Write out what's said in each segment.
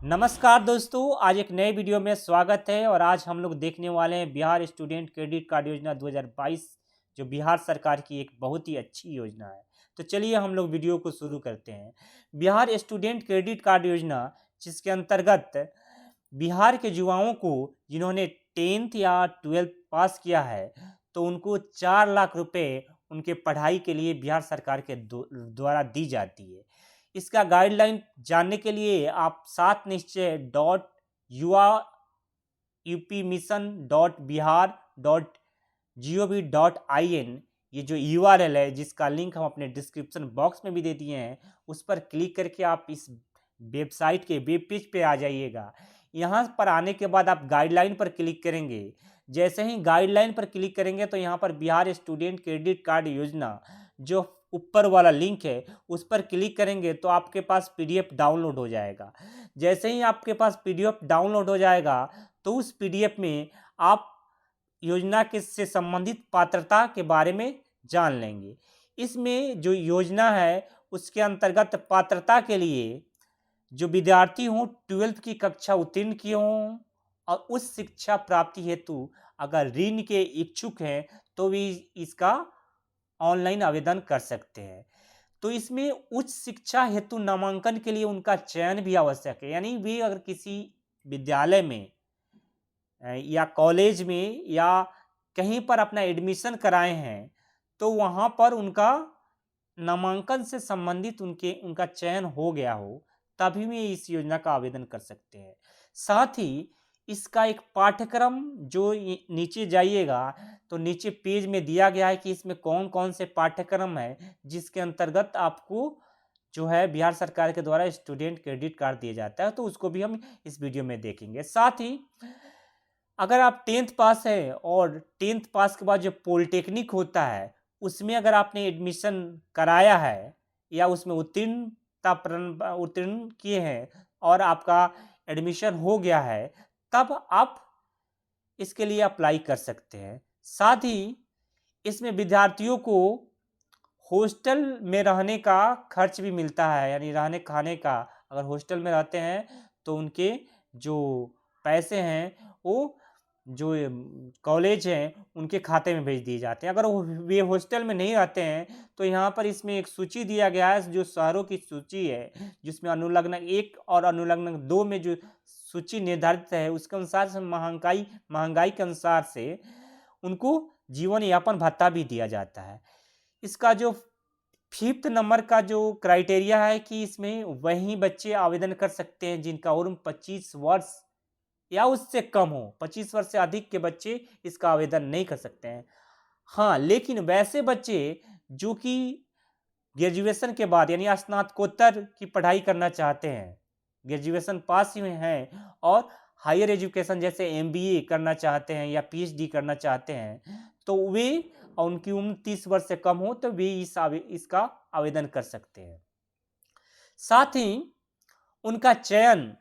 नमस्कार दोस्तों, आज एक नए वीडियो में स्वागत है। और आज हम लोग देखने वाले हैं बिहार स्टूडेंट क्रेडिट कार्ड योजना 2022, जो बिहार सरकार की एक बहुत ही अच्छी योजना है। तो चलिए हम लोग वीडियो को शुरू करते हैं। बिहार स्टूडेंट क्रेडिट कार्ड योजना, जिसके अंतर्गत बिहार के युवाओं को जिन्होंने 10th या 12th पास किया है, तो उनको 4 लाख रुपए उनके पढ़ाई के लिए बिहार सरकार के द्वारा दी जाती है। इसका गाइडलाइन जानने के लिए आप सात निश्चय डॉट युवा UP mission dot Bihar dot gov.in, ये जो URL है जिसका लिंक हम अपने डिस्क्रिप्शन बॉक्स में भी दे दिए हैं, उस पर क्लिक करके आप इस वेबसाइट के वेब पेज पे आ जाइएगा। यहाँ पर आने के बाद आप गाइडलाइन पर क्लिक करेंगे। जैसे ही गाइडलाइन पर क्लिक करेंगे तो यहाँ पर बिहार स्टूडेंट क्रेडिट कार्ड योजना जो ऊपर वाला लिंक है उस पर क्लिक करेंगे तो आपके पास PDF डाउनलोड हो जाएगा। जैसे ही आपके पास PDF डाउनलोड हो जाएगा तो उस PDF में आप योजना के से संबंधित पात्रता के बारे में जान लेंगे। इसमें जो योजना है उसके अंतर्गत पात्रता के लिए जो विद्यार्थी हों 12th की कक्षा उत्तीर्ण किए हों और उस शिक्षा प्राप्ति हेतु अगर ऋण के इच्छुक हैं तो भी इसका ऑनलाइन आवेदन कर सकते हैं। तो इसमें उच्च शिक्षा हेतु नामांकन के लिए उनका चयन भी आवश्यक है। यानी वे अगर किसी विद्यालय में या कॉलेज में या कहीं पर अपना एडमिशन कराए हैं तो वहाँ पर उनका नामांकन से संबंधित उनका चयन हो गया हो, तभी वे इस योजना का आवेदन कर सकते हैं। साथ ही इसका एक पाठ्यक्रम जो नीचे जाइएगा तो नीचे पेज में दिया गया है कि इसमें कौन कौन से पाठ्यक्रम है जिसके अंतर्गत आपको जो है बिहार सरकार के द्वारा स्टूडेंट क्रेडिट कार्ड दिया जाता है, तो उसको भी हम इस वीडियो में देखेंगे। साथ ही अगर आप 10th पास है और 10th पास के बाद जो पॉलिटेक्निक होता है उसमें अगर आपने एडमिशन कराया है या उसमें उत्तीर्ण किए हैं और आपका एडमिशन हो गया है, तब आप इसके लिए अप्लाई कर सकते हैं। साथ ही इसमें विद्यार्थियों को हॉस्टल में रहने का खर्च भी मिलता है। यानी रहने खाने का अगर हॉस्टल में रहते हैं तो उनके जो पैसे हैं वो जो कॉलेज हैं उनके खाते में भेज दिए जाते हैं। अगर वे हॉस्टल में नहीं रहते हैं तो यहाँ पर इसमें एक सूची दिया गया है जो शहरों की सूची है, जिसमें अनुलग्न 1 और अनुलग्न 2 में जो सूची निर्धारित है उसके अनुसार से महंगाई के अनुसार से उनको जीवन यापन भत्ता भी दिया जाता है। इसका जो 5th नंबर का जो क्राइटेरिया है कि इसमें वही बच्चे आवेदन कर सकते हैं जिनका उम्र 25 वर्ष या उससे कम हो। 25 वर्ष से अधिक के बच्चे इसका आवेदन नहीं कर सकते हैं। हाँ, लेकिन वैसे बच्चे जो कि ग्रेजुएशन के बाद यानी स्नातकोत्तर की पढ़ाई करना चाहते हैं, ग्रेजुएशन पास ही हैं और हायर एजुकेशन जैसे MBA करना चाहते हैं या PhD करना चाहते हैं, तो वे और उनकी उम्र 30 वर्ष से कम हो तो वे इसका आवेदन कर सकते हैं। साथ ही उनका चयन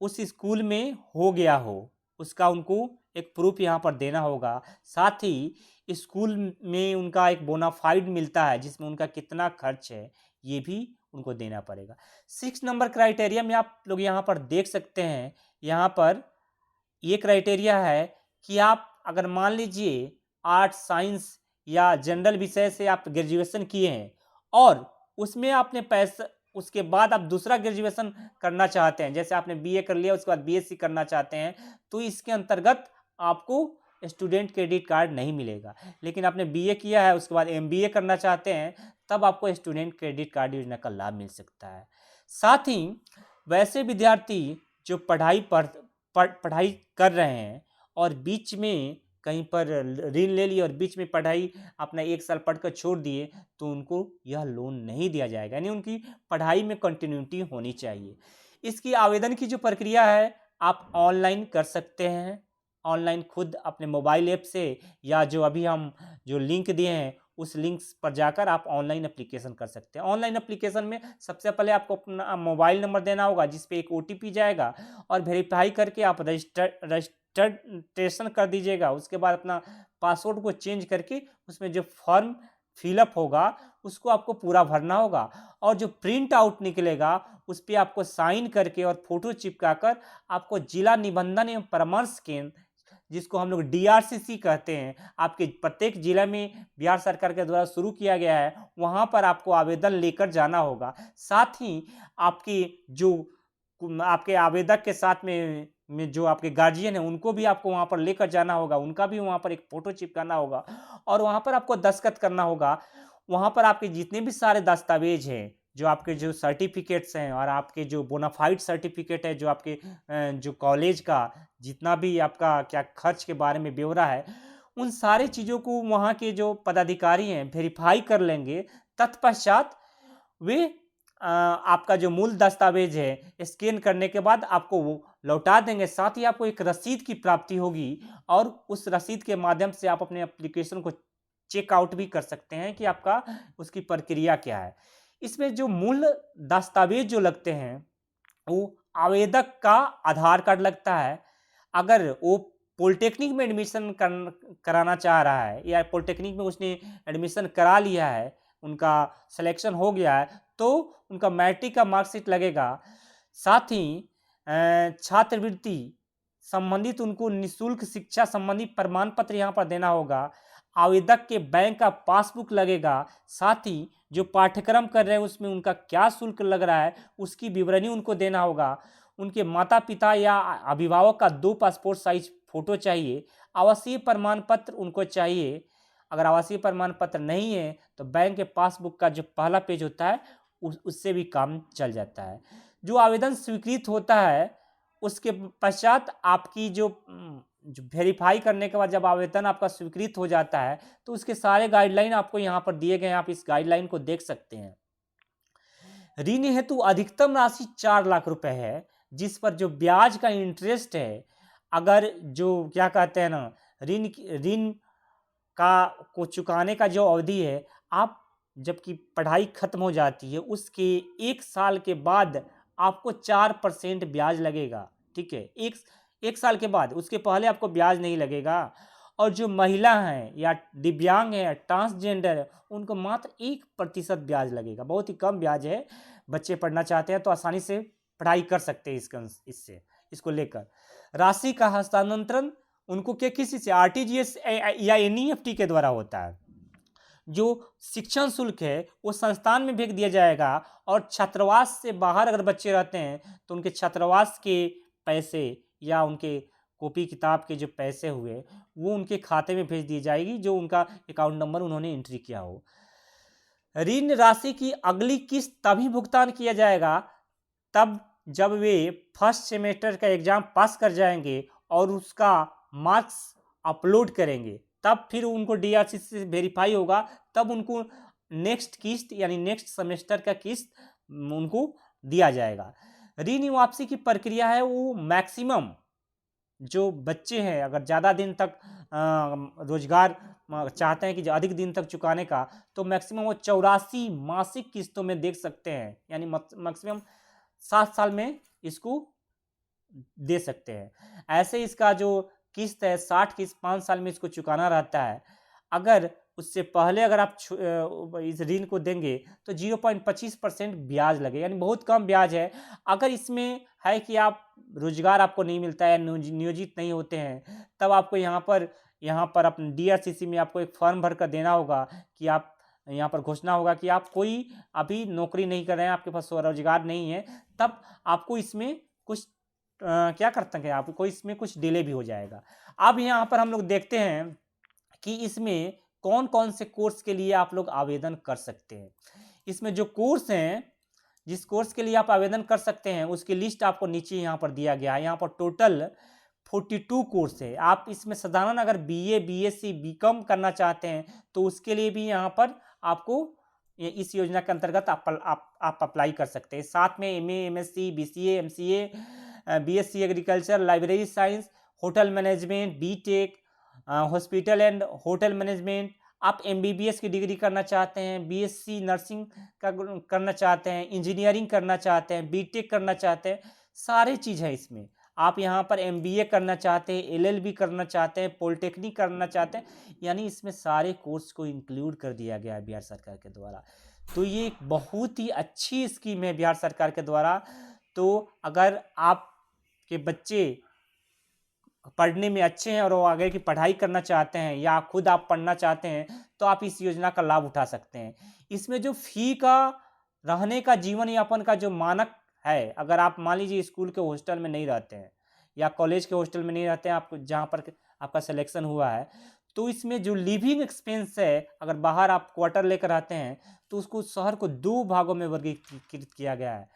उस स्कूल में हो गया हो उसका उनको एक प्रूफ यहाँ पर देना होगा। साथ ही स्कूल में उनका एक बोनाफाइड मिलता है जिसमें उनका कितना खर्च है ये भी उनको देना पड़ेगा। 6 नंबर क्राइटेरिया में आप लोग यहाँ पर देख सकते हैं। यहाँ पर ये क्राइटेरिया है कि आप अगर मान लीजिए आर्ट्स साइंस या जनरल विषय से आप ग्रेजुएशन किए हैं और उसमें आपने पैसा उसके बाद आप दूसरा ग्रेजुएशन करना चाहते हैं, जैसे आपने BA कर लिया उसके बाद BSc करना चाहते हैं, तो इसके अंतर्गत आपको स्टूडेंट क्रेडिट कार्ड नहीं मिलेगा। लेकिन आपने BA किया है उसके बाद MBA करना चाहते हैं तब आपको स्टूडेंट क्रेडिट कार्ड योजना का लाभ मिल सकता है। साथ ही वैसे विद्यार्थी जो पढ़ाई कर रहे हैं और बीच में कहीं पर ऋण ले लिए और बीच में पढ़ाई अपना 1 साल पढ़कर छोड़ दिए तो उनको यह लोन नहीं दिया जाएगा। यानी उनकी पढ़ाई में कंटिन्यूटी होनी चाहिए। इसकी आवेदन की जो प्रक्रिया है आप ऑनलाइन कर सकते हैं। ऑनलाइन खुद अपने मोबाइल ऐप से या जो अभी हम जो लिंक दिए हैं उस लिंक पर जाकर आप ऑनलाइन एप्लीकेशन कर सकते हैं। ऑनलाइन एप्लीकेशन में सबसे पहले आपको अपना मोबाइल नंबर देना होगा जिस पे एक OTP जाएगा और वेरीफाई करके आप रजिस्ट्रेशन कर दीजिएगा। उसके बाद अपना पासवर्ड को चेंज करके उसमें जो फॉर्म फिलअप होगा उसको आपको पूरा भरना होगा, और जो प्रिंट आउट निकलेगा उस पर आपको साइन करके और फोटो चिपका कर आपको जिला निबंधन एवं परामर्श केंद्र, जिसको हम लोग DRCC कहते हैं, आपके प्रत्येक जिला में बिहार सरकार के द्वारा शुरू किया गया है, वहाँ पर आपको आवेदन लेकर जाना होगा। साथ ही आपकी जो आपके आवेदक के साथ में जो आपके गार्जियन है उनको भी आपको वहाँ पर लेकर जाना होगा, उनका भी वहाँ पर एक फ़ोटो चिपकाना होगा और वहाँ पर आपको दस्तखत करना होगा। वहाँ पर आपके जितने भी सारे दस्तावेज हैं, जो आपके जो सर्टिफिकेट्स हैं और आपके जो बोनाफाइड सर्टिफिकेट है, जो आपके जो कॉलेज का जितना भी आपका क्या खर्च के बारे में ब्यौरा है, उन सारी चीज़ों को वहाँ के जो पदाधिकारी हैं वेरीफाई कर लेंगे। तत्पश्चात वे आपका जो मूल दस्तावेज है स्कैन करने के बाद आपको वो लौटा देंगे। साथ ही आपको एक रसीद की प्राप्ति होगी और उस रसीद के माध्यम से आप अपने एप्लीकेशन को चेकआउट भी कर सकते हैं कि आपका उसकी प्रक्रिया क्या है। इसमें जो मूल दस्तावेज जो लगते हैं वो आवेदक का आधार कार्ड लगता है। अगर वो पॉलिटेक्निक में एडमिशन कराना चाह रहा है या पॉलिटेक्निक में उसने एडमिशन करा लिया है, उनका सिलेक्शन हो गया है, तो उनका मैट्रिक का मार्कशीट लगेगा। साथ ही छात्रवृत्ति संबंधित उनको निःशुल्क शिक्षा संबंधी प्रमाण पत्र यहाँ पर देना होगा। आवेदक के बैंक का पासबुक लगेगा। साथ ही जो पाठ्यक्रम कर रहे हैं उसमें उनका क्या शुल्क लग रहा है उसकी विवरणी उनको देना होगा। उनके माता पिता या अभिभावक का 2 पासपोर्ट साइज फ़ोटो चाहिए। आवासीय प्रमाण पत्र उनको चाहिए। अगर आवासीय प्रमाण पत्र नहीं है तो बैंक के पासबुक का जो पहला पेज होता है उससे भी काम चल जाता है। जो आवेदन स्वीकृत होता है उसके पश्चात आपकी जो वेरीफाई करने के बाद जब आवेदन आपका स्वीकृत हो जाता है तो उसके सारे गाइडलाइन आपको यहाँ पर दिए गए हैं, आप इस गाइडलाइन को देख सकते हैं। ऋण हेतु अधिकतम राशि 4 लाख रुपए है, जिस पर जो ब्याज का इंटरेस्ट है, अगर जो क्या कहते हैं ना ऋण का को चुकाने का जो अवधि है, आप जबकि पढ़ाई खत्म हो जाती है उसके 1 साल के बाद आपको 4% ब्याज लगेगा। ठीक है, एक साल के बाद, उसके पहले आपको ब्याज नहीं लगेगा। और जो महिला हैं या दिव्यांग है, ट्रांसजेंडर है, उनको मात्र 1% ब्याज लगेगा। बहुत ही कम ब्याज है। बच्चे पढ़ना चाहते हैं तो आसानी से पढ़ाई कर सकते हैं इसको लेकर। राशि का हस्तांतरण उनको किसी से RTGS या NEFT के द्वारा होता है। जो शिक्षण शुल्क है वो संस्थान में भेज दिया जाएगा और छात्रावास से बाहर अगर बच्चे रहते हैं तो उनके छात्रावास के पैसे या उनके कॉपी किताब के जो पैसे हुए वो उनके खाते में भेज दी जाएगी, जो उनका अकाउंट नंबर उन्होंने एंट्री किया हो। ऋण राशि की अगली किस्त तभी भुगतान किया जाएगा तब जब वे फर्स्ट सेमेस्टर का एग्जाम पास कर जाएंगे और उसका मार्क्स अपलोड करेंगे, तब फिर उनको DRCC से वेरीफाई होगा, तब उनको नेक्स्ट किस्त यानी नेक्स्ट सेमेस्टर का किस्त उनको दिया जाएगा। ऋण वापसी की प्रक्रिया है वो मैक्सिमम जो बच्चे हैं अगर ज़्यादा दिन तक रोजगार चाहते हैं कि अधिक दिन तक चुकाने का, तो मैक्सिमम वो 84 मासिक किस्तों में देख सकते हैं, यानी मैक्सिमम 7 साल में इसको दे सकते हैं। ऐसे इसका जो किस्त है 60 किस्त 5 साल में इसको चुकाना रहता है। अगर उससे पहले अगर आप इस ऋण को देंगे तो 0.25% ब्याज लगे, यानी बहुत कम ब्याज है। अगर इसमें है कि आप रोजगार आपको नहीं मिलता है, नियोजित नहीं होते हैं, तब आपको यहाँ पर अपने DRCC में आपको एक फॉर्म भर कर देना होगा कि आप यहाँ पर घोषणा होगा कि आप कोई अभी नौकरी नहीं कर रहे हैं, आपके पास स्वरोजगार नहीं है, तब आपको इसमें कुछ क्या करते हैं, आपको इसमें कुछ डिले भी हो जाएगा। अब यहाँ पर हम लोग देखते हैं कि इसमें कौन कौन से कोर्स के लिए आप लोग आवेदन कर सकते हैं। इसमें जो कोर्स हैं, जिस कोर्स के लिए आप आवेदन कर सकते हैं उसकी लिस्ट आपको नीचे यहाँ पर दिया गया है। यहाँ पर टोटल 42 कोर्स है। आप इसमें साधारण अगर BA BSc BCom करना चाहते हैं तो उसके लिए भी यहाँ पर आपको इस योजना के अंतर्गत आप अप्लाई कर सकते हैं। साथ में MA MSc BCA MCA BSc agriculture, library science, hotel management, BTech, hospital and hotel management, आप MBBS की डिग्री करना चाहते हैं, BSc नर्सिंग का करना चाहते हैं, इंजीनियरिंग करना चाहते हैं, BTech करना चाहते हैं, सारे चीज़ है इसमें। आप यहाँ पर MBA करना चाहते हैं, LLB करना चाहते हैं, पॉलिटेक्निक करना चाहते हैं, यानी इसमें सारे कोर्स को इंक्लूड कर दिया गया है बिहार सरकार के द्वारा। तो ये एक बहुत ही अच्छी स्कीम है बिहार सरकार के द्वारा। तो अगर आपके बच्चे पढ़ने में अच्छे हैं और वो आगे की पढ़ाई करना चाहते हैं या खुद आप पढ़ना चाहते हैं, तो आप इस योजना का लाभ उठा सकते हैं। इसमें जो फ़ी का, रहने का, जीवन यापन का जो मानक है, अगर आप मान लीजिए स्कूल के हॉस्टल में नहीं रहते हैं या कॉलेज के हॉस्टल में नहीं रहते हैं, आप जहाँ पर आपका सिलेक्शन हुआ है, तो इसमें जो लिविंग एक्सपेंस है, अगर बाहर आप क्वार्टर लेकर रहते हैं, तो उसको शहर को 2 भागों में वर्गीकृत किया गया है।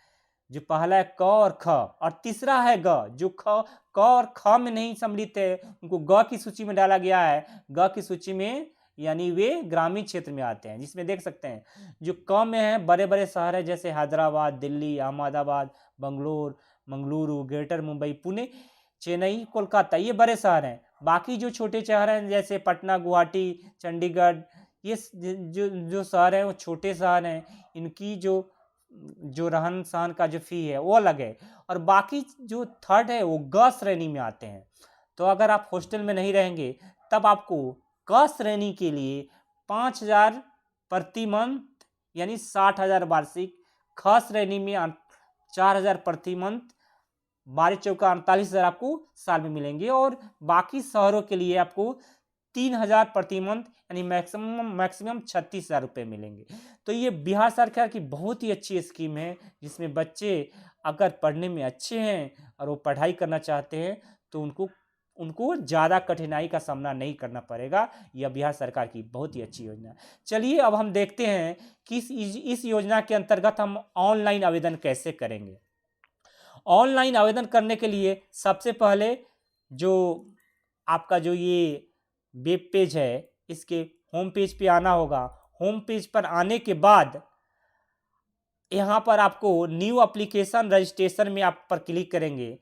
जो पहला है क और ख, और तीसरा है ग। जो क और ख में नहीं सम्मिलित है, उनको ग की सूची में डाला गया है। ग की सूची में यानी वे ग्रामीण क्षेत्र में आते हैं, जिसमें देख सकते हैं जो क में है, बड़े बड़े शहर है जैसे हैदराबाद, दिल्ली, अहमदाबाद, मंगलुरु, ग्रेटर मुंबई, पुणे, चेन्नई, कोलकाता, ये बड़े शहर हैं। बाकी जो छोटे शहर हैं जैसे पटना, गुवाहाटी, चंडीगढ़, ये जो जो शहर हैं वो छोटे शहर हैं। इनकी जो रहन सहन का जो फ़ी है वो अलग है, और बाकी जो थर्ड है वो ग श्रेणी में आते हैं। तो अगर आप हॉस्टल में नहीं रहेंगे, तब आपको क श्रेणी के लिए 5,000 प्रति मंथ यानी 60,000 वार्षिक, ख श्रेणी में 4,000 प्रति मंथ, 12 चौका 48,000 आपको साल में मिलेंगे, और बाकी शहरों के लिए आपको 3,000 प्रति मंथ यानी मैक्सिमम 36,000 रुपये मिलेंगे। तो ये बिहार सरकार की बहुत ही अच्छी स्कीम है, जिसमें बच्चे अगर पढ़ने में अच्छे हैं और वो पढ़ाई करना चाहते हैं, तो उनको ज़्यादा कठिनाई का सामना नहीं करना पड़ेगा। यह बिहार सरकार की बहुत ही अच्छी योजना है। चलिए अब हम देखते हैं कि इस योजना के अंतर्गत हम ऑनलाइन आवेदन कैसे करेंगे। ऑनलाइन आवेदन करने के लिए सबसे पहले जो आपका जो ये वेब पेज है, इसके होम पेज पे आना होगा। होम पेज पर आने के बाद यहाँ पर आपको न्यू एप्लीकेशन रजिस्ट्रेशन में आप पर क्लिक करेंगे।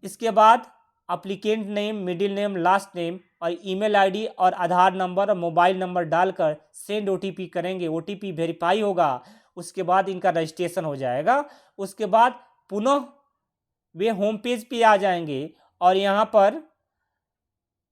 इसके बाद applicant name, middle name, last name और ईमेल आईडी और आधार नंबर और मोबाइल नंबर डालकर सेंड OTP करेंगे। OTP वेरीफाई होगा, उसके बाद इनका रजिस्ट्रेशन हो जाएगा। उसके बाद पुनः वे होम पेज पे आ जाएंगे और यहाँ पर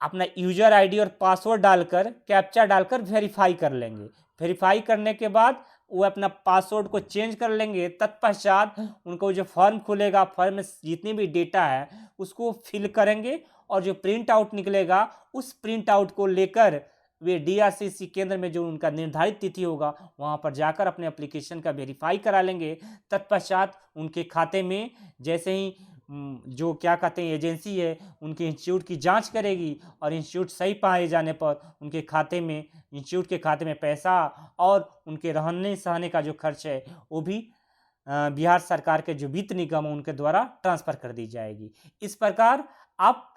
अपना यूजर आईडी और पासवर्ड डालकर, कैप्चा डालकर वेरीफाई कर लेंगे। वेरीफाई करने के बाद वो अपना पासवर्ड को चेंज कर लेंगे। तत्पश्चात उनको जो फॉर्म खुलेगा, फॉर्म में जितनी भी डेटा है उसको फिल करेंगे, और जो प्रिंट आउट निकलेगा उस प्रिंट आउट को लेकर वे DRCC केंद्र में जो उनका निर्धारित तिथि होगा वहाँ पर जाकर अपने एप्लीकेशन का वेरीफाई करा लेंगे। तत्पश्चात उनके खाते में जैसे ही जो क्या कहते हैं एजेंसी है, उनके इंस्टीट्यूट की जांच करेगी, और इंस्टीट्यूट सही पाए जाने पर उनके खाते में, इंस्टीट्यूट के खाते में पैसा और उनके रहने सहने का जो खर्च है वो भी बिहार सरकार के जो वित्त निगम है उनके द्वारा ट्रांसफ़र कर दी जाएगी। इस प्रकार आप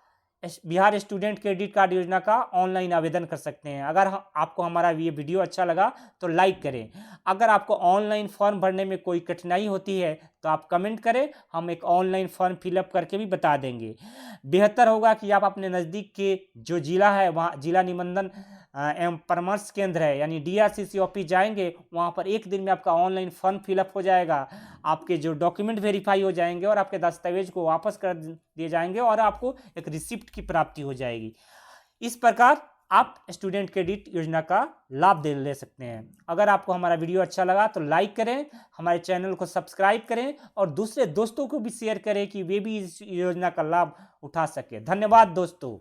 बिहार स्टूडेंट क्रेडिट कार्ड योजना का ऑनलाइन आवेदन कर सकते हैं। अगर आपको हमारा ये वीडियो अच्छा लगा तो लाइक करें। अगर आपको ऑनलाइन फॉर्म भरने में कोई कठिनाई होती है तो आप कमेंट करें, हम एक ऑनलाइन फॉर्म फिलअप करके भी बता देंगे। बेहतर होगा कि आप अपने नज़दीक के जो ज़िला है वहाँ जिला निबंधन एवं परामर्श केंद्र है यानी DRCC ऑफिस जाएंगे, वहाँ पर एक दिन में आपका ऑनलाइन फॉर्म फिलअप हो जाएगा, आपके जो डॉक्यूमेंट वेरीफाई हो जाएंगे और आपके दस्तावेज को वापस कर दिए जाएंगे और आपको एक रिसिप्ट की प्राप्ति हो जाएगी। इस प्रकार आप स्टूडेंट क्रेडिट योजना का लाभ ले सकते हैं। अगर आपको हमारा वीडियो अच्छा लगा तो लाइक करें, हमारे चैनल को सब्सक्राइब करें और दूसरे दोस्तों को भी शेयर करें कि वे भी इस योजना का लाभ उठा सकें। धन्यवाद दोस्तों।